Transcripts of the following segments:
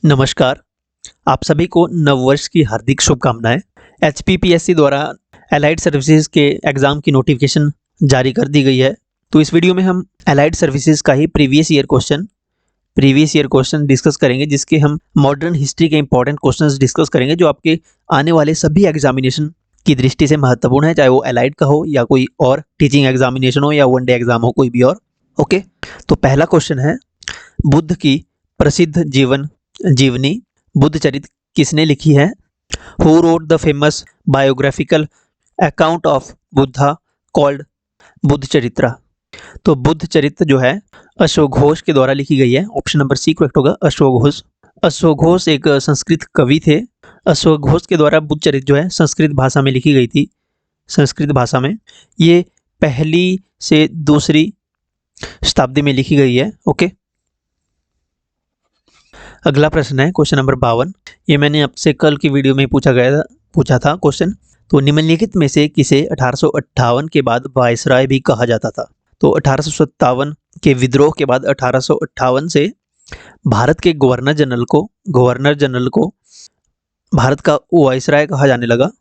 नमस्कार। आप सभी को नववर्ष की हार्दिक शुभकामनाएं। एचपीपीएससी द्वारा एलाइड सर्विसेज के एग्ज़ाम की नोटिफिकेशन जारी कर दी गई है। तो इस वीडियो में हम एलाइड सर्विसेज का ही प्रीवियस ईयर क्वेश्चन डिस्कस करेंगे, जिसके हम मॉडर्न हिस्ट्री के इंपॉर्टेंट क्वेश्चंस डिस्कस करेंगे जो आपके आने वाले सभी एग्जामिनेशन की दृष्टि से महत्वपूर्ण है, चाहे वो एलाइड का हो या कोई और टीचिंग एग्जामिनेशन हो या वनडे एग्जाम हो, कोई भी और। ओके, तो पहला क्वेश्चन है, बुद्ध की प्रसिद्ध जीवनी बुद्ध चरित किसने लिखी है? Who wrote the famous biographical account of Buddha called Buddha Charitra? तो बुद्ध चरित्र जो है अशोक घोष के द्वारा लिखी गई है। ऑप्शन नंबर सी करेक्ट होगा, अशोक घोष। अशोक घोष एक संस्कृत कवि थे। अशोक घोष के द्वारा बुद्ध चरित्र जो है संस्कृत भाषा में लिखी गई थी। संस्कृत भाषा में ये पहली से दूसरी शताब्दी में लिखी गई है। ओके, अगला प्रश्न है क्वेश्चन नंबर 52। ये मैंने आपसे कल की वीडियो में पूछा था क्वेश्चन। तो निम्नलिखित में से किसे 1858 के बाद वायसराय भी कहा जाता था? तो 1857 के विद्रोह के बाद 1858 से भारत के गवर्नर जनरल को भारत का वायसराय कहा जाने लगा।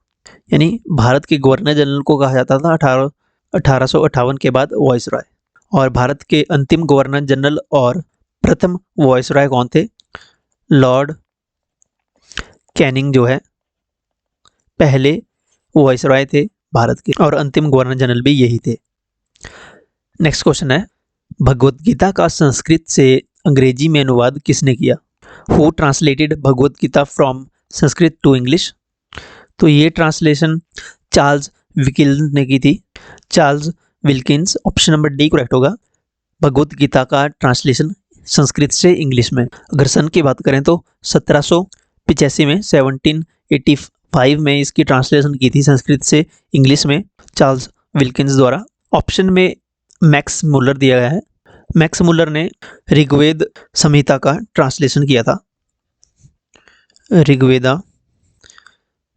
यानी भारत के गवर्नर जनरल को कहा जाता था 1858 के बाद वायसराय। और भारत के अंतिम गवर्नर जनरल और प्रथम वायसराय कौन थे? लॉर्ड कैनिंग जो है पहले वायसराय थे भारत के, और अंतिम गवर्नर जनरल भी यही थे। नेक्स्ट क्वेश्चन है, भगवत गीता का संस्कृत से अंग्रेजी में अनुवाद किसने किया? Who translated Bhagavad Gita from Sanskrit to English? तो ये ट्रांसलेशन चार्ल्स विल्किंस ने की थी। Charles Wilkins, option number D correct होगा। भगवत गीता का ट्रांसलेशन संस्कृत से इंग्लिश में। अगर सन की बात करें तो 1785 में 1785 में इसकी ट्रांसलेशन की थी संस्कृत से इंग्लिश में चार्ल्स विल्किंस द्वारा। ऑप्शन में मैक्स मुलर दिया गया है। मैक्स मुलर ने ऋग्वेद संहिता का ट्रांसलेशन किया था। ऋग्वेदा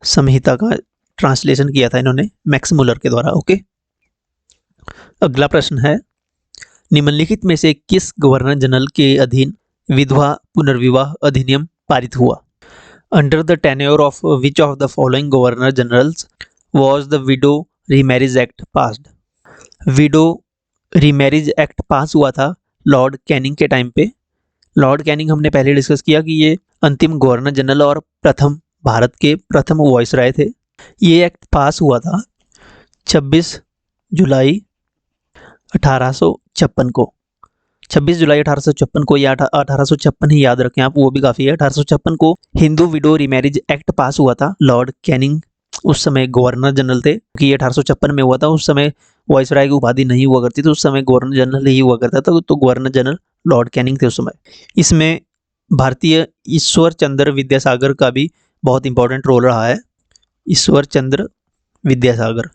संहिता का ट्रांसलेशन किया था इन्होंने मैक्स मुलर के द्वारा। ओके, अगला प्रश्न है, निम्नलिखित में से किस गवर्नर जनरल के अधीन विधवा पुनर्विवाह अधिनियम पारित हुआ? Under the tenure of which of the following governor generals was the widow remarriage act passed? Window remarriage act पास हुआ था लॉर्ड कैनिंग के टाइम पे। लॉर्ड कैनिंग हमने पहले डिस्कस किया कि ये अंतिम गवर्नर जनरल और भारत के प्रथम वायसराय थे। ये एक्ट पास हुआ था 26 जुलाई 1856 को। 26 जुलाई 1856 को, या 1856 ही याद रखें आप, वो भी काफ़ी है। 1856 को हिंदू विडो रीमैरिज एक्ट पास हुआ था। लॉर्ड कैनिंग उस समय गवर्नर जनरल थे, कि 1856 में हुआ था। उस समय वायसराय की उपाधि नहीं हुआ करती थी, उस समय गवर्नर जनरल ही हुआ करता था। तो गवर्नर जनरल लॉर्ड कैनिंग थे उस समय। इसमें भारतीय ईश्वर चंद्र विद्यासागर का भी बहुत इंपॉर्टेंट रोल रहा है। ईश्वर चंद्र विद्यासागर,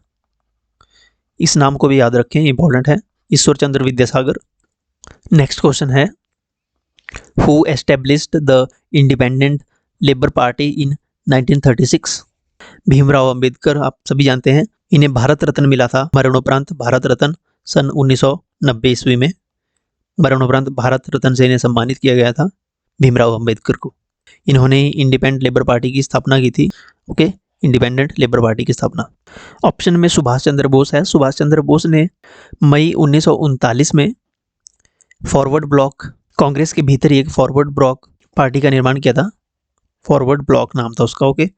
इस नाम को भी याद रखें, इंपॉर्टेंट है, ईश्वर चंद्र विद्यासागर। नेक्स्ट क्वेश्चन है, who established the independent labour party इन 1936? भीमराव अंबेडकर, आप सभी जानते हैं, इन्हें भारत रत्न मिला था मरणोपरांत। भारत रत्न सन 1990 ईस्वी में मरणोपरांत भारत रत्न से इन्हें सम्मानित किया गया था, भीमराव अंबेडकर को। इन्होंने इंडिपेंडेंट लेबर पार्टी की स्थापना की थी। ओके, इंडिपेंडेंट लेबर पार्टी की स्थापना। ऑप्शन में सुभाष चंद्र बोस है। सुभाष चंद्र बोस ने मई 1939 में फॉरवर्ड ब्लॉक कांग्रेस के भीतर एक फॉरवर्ड ब्लॉक पार्टी का निर्माण किया था। फॉरवर्ड ब्लॉक नाम था उसका। ओके,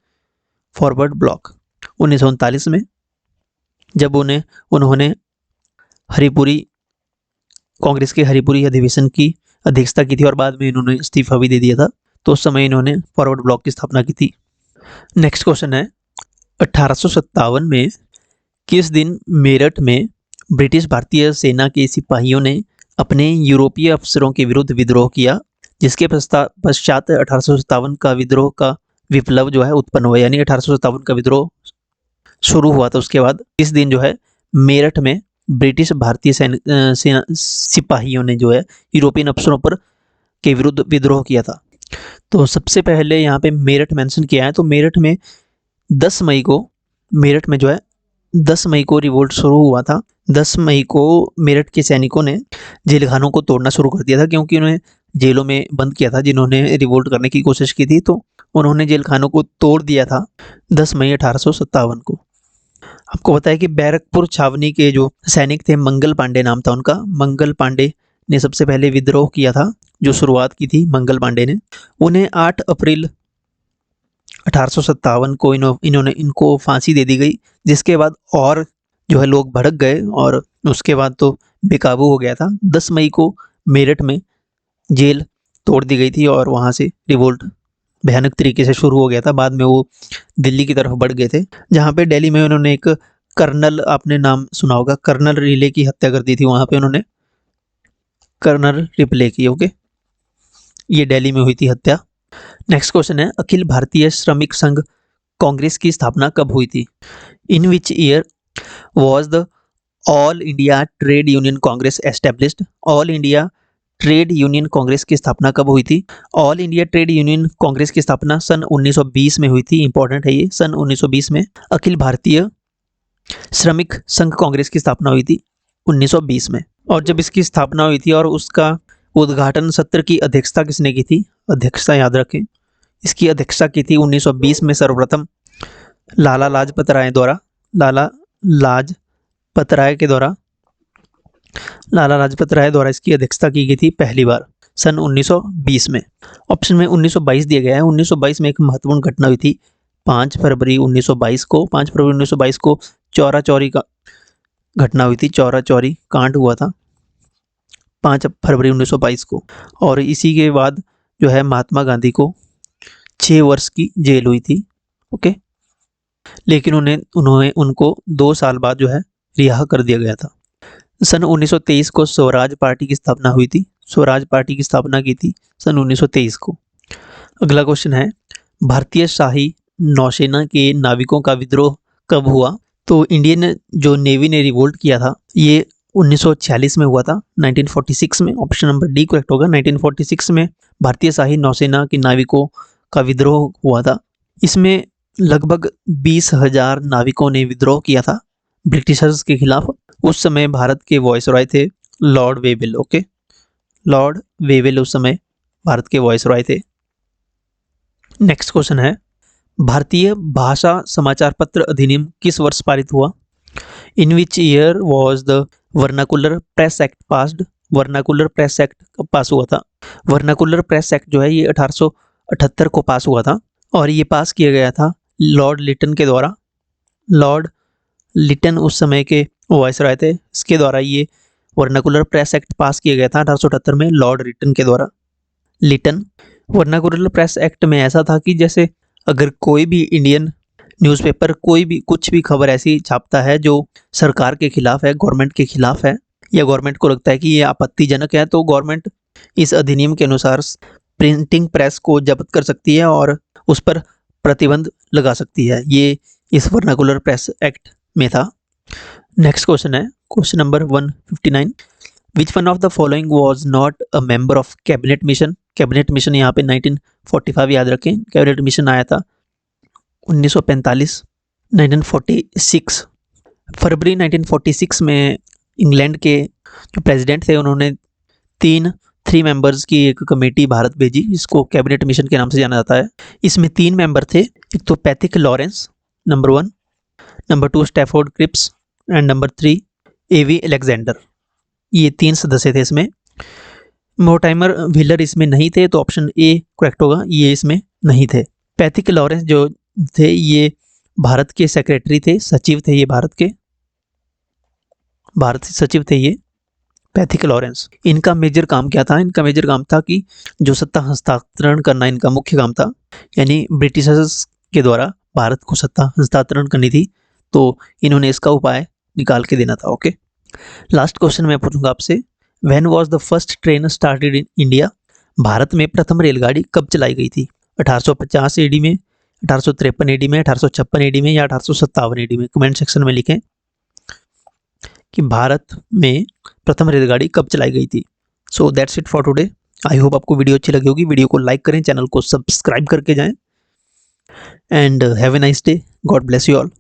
फॉरवर्ड ब्लॉक 1939 में, जब उन्होंने हरिपुरी कांग्रेस के हरिपुरी अधिवेशन की अध्यक्षता की थी, और बाद में इन्होंने इस्तीफा भी दे दिया था। तो उस समय इन्होंने फॉरवर्ड ब्लॉक की स्थापना की थी। नेक्स्ट क्वेश्चन है, 1857 में किस दिन मेरठ में ब्रिटिश भारतीय सेना के सिपाहियों ने अपने यूरोपीय अफसरों के विरुद्ध विद्रोह किया, जिसके पश्चात 1857 का विद्रोह का विप्लव जो है उत्पन्न हुआ? यानी 1857 का विद्रोह शुरू हुआ था, उसके बाद इस दिन जो है मेरठ में ब्रिटिश भारतीय सेना सिपाहियों ने जो है यूरोपियन अफसरों पर के विरुद्ध विद्रोह किया था। तो सबसे पहले यहाँ पे मेरठ मेंशन किया है। तो मेरठ में 10 मई को मेरठ में जो है 10 मई को रिवोल्ट शुरू हुआ था। 10 मई को मेरठ के सैनिकों ने जेल खानों को तोड़ना शुरू कर दिया था, क्योंकि उन्हें जेलों में बंद किया था जिन्होंने रिवोल्ट करने की कोशिश की थी, तो उन्होंने जेल खानों को तोड़ दिया था 10 मई 1857 को। आपको पता है कि बैरकपुर छावनी के जो सैनिक थे, मंगल पांडे नाम था उनका, मंगल पांडे ने सबसे पहले विद्रोह किया था, जो शुरुआत की थी मंगल पांडे ने। उन्हें 8 अप्रैल 1857 को इनको फांसी दे दी गई, जिसके बाद और जो है लोग भड़क गए और उसके बाद तो बेकाबू हो गया था। 10 मई को मेरठ में जेल तोड़ दी गई थी और वहाँ से रिवोल्ट भयानक तरीके से शुरू हो गया था। बाद में वो दिल्ली की तरफ बढ़ गए थे, जहाँ पे दिल्ली में उन्होंने एक कर्नल, आपने नाम सुना होगा, कर्नल रिले की हत्या कर दी थी। वहाँ पे उन्होंने कर्नल रिप्ले की, ओके, ये दिल्ली में हुई थी हत्या। नेक्स्ट क्वेश्चन है, अखिल भारतीय श्रमिक संघ कांग्रेस की स्थापना कब हुई थी? In which year was the All India Trade Union Congress established? All India Trade Union Congress की स्थापना कब हुई थी? All India Trade Union Congress की स्थापना सन 1920 में हुई थी। इंपॉर्टेंट है ये, सन 1920 में अखिल भारतीय श्रमिक संघ कांग्रेस की स्थापना हुई थी 1920 में। और जब इसकी स्थापना हुई थी और उसका उद्घाटन सत्र की अध्यक्षता किसने की थी? अध्यक्षता याद रखें, इसकी अध्यक्षता की थी 1920 में सर्वप्रथम लाला लाजपत राय द्वारा। लाला लाजपत राय द्वारा इसकी अध्यक्षता की गई थी पहली बार सन 1920 में। ऑप्शन में 1922 दिया गया है। 1922 में एक महत्वपूर्ण घटना हुई थी 5 फरवरी 1922 को। 5 फरवरी 1922 को चौरा चौरी का घटना हुई थी, चौरा चौरी कांड हुआ था 5 फरवरी 1922 को। और इसी के बाद जो है महात्मा गांधी को 6 वर्ष की जेल हुई थी, ओके, लेकिन उनको 2 साल बाद जो है रिहा कर दिया गया था। सन 1923 को स्वराज पार्टी की स्थापना हुई थी। स्वराज पार्टी की स्थापना की थी सन 1923 को। अगला क्वेश्चन है, भारतीय शाही नौसेना के नाविकों का विद्रोह कब हुआ? तो इंडियन जो नेवी ने रिवोल्ट किया था ये 1946 में हुआ था, 1946 में। ऑप्शन नंबर डी करेक्ट होगा। 1946 में भारतीय शाही नौसेना के नाविकों का विद्रोह हुआ था। इसमें लगभग 20,000 नाविकों ने विद्रोह किया था ब्रिटिशर्स के खिलाफ। उस समय भारत के वॉइसरॉय थे Lord Wavell, okay, Lord Wavell उस समय भारत के वॉइसरॉय थे। नेक्स्ट क्वेश्चन है, भारतीय भाषा समाचार पत्र अधिनियम किस वर्ष पारित हुआ? In which year was the vernacular press act passed? Vernacular press act कब पास हुआ था? वर्नाकुलर प्रेस एक्ट जो है ये 1878 को पास हुआ था और ये पास किया गया था लॉर्ड लिटन के द्वारा। लॉर्ड लिटन उस समय के वॉइसरॉय थे, इसके द्वारा ये वर्नाकुलर प्रेस एक्ट पास किया गया था 1878 में लॉर्ड लिटन के द्वारा। लिटन, वर्नाकुलर प्रेस एक्ट में ऐसा था कि जैसे अगर कोई भी इंडियन न्यूज़पेपर कोई भी कुछ भी खबर ऐसी छापता है जो सरकार के खिलाफ है, गवर्नमेंट के खिलाफ है, या गवर्नमेंट को लगता है कि ये आपत्तिजनक है, तो गवर्नमेंट इस अधिनियम के अनुसार प्रिंटिंग प्रेस को जब्त कर सकती है और उस पर प्रतिबंध लगा सकती है। ये इस वर्नाकुलर प्रेस एक्ट में था। नेक्स्ट क्वेश्चन है, question number 159, which one of the following was not a member of cabinet mission? Cabinet mission यहाँ पे 1945 याद रखें, कैबिनेट मिशन आया था 1945, 1946 फरवरी 1946 में इंग्लैंड के जो प्रेसिडेंट थे उन्होंने 3 मेंबर्स की एक कमेटी भारत भेजी, इसको कैबिनेट मिशन के नाम से जाना जाता है। इसमें 3 मेंबर थे, एक तो Pethick Lawrence number 1, number 2 Stafford Cripps and number 3 AV Alexander. ये 3 सदस्य थे इसमें। मोर्टाइमर व्हीलर इसमें नहीं थे, तो ऑप्शन ए करेक्ट होगा, ये इसमें नहीं थे। पैथिक लॉरेंस जो थे ये भारत के सेक्रेटरी थे, सचिव थे, ये भारत के सचिव थे ये पैथिक लॉरेंस। इनका मेजर काम क्या था? इनका मेजर काम था कि जो सत्ता हस्तांतरण करना इनका मुख्य काम था, यानी ब्रिटिशर्स के द्वारा भारत को सत्ता हस्तांतरण करनी थी, तो इन्होंने इसका उपाय निकाल के देना था, ओके। लास्ट क्वेश्चन मैं पूछूंगा आपसे, when was the first train started in India? Bharat में प्रथम रेलगाड़ी कब चलाई गई थी? 1850 एडी में, 1853 एडी में, 1856 एडी में या 1857 एडी में? कमेंट सेक्शन में लिखें कि भारत में प्रथम रेलगाड़ी कब चलाई गई थी। So that's it for today. I hope आपको वीडियो अच्छी लगी होगी। वीडियो को लाइक करें, चैनल को सब्सक्राइब करके जाएं and have a nice day. God bless you all.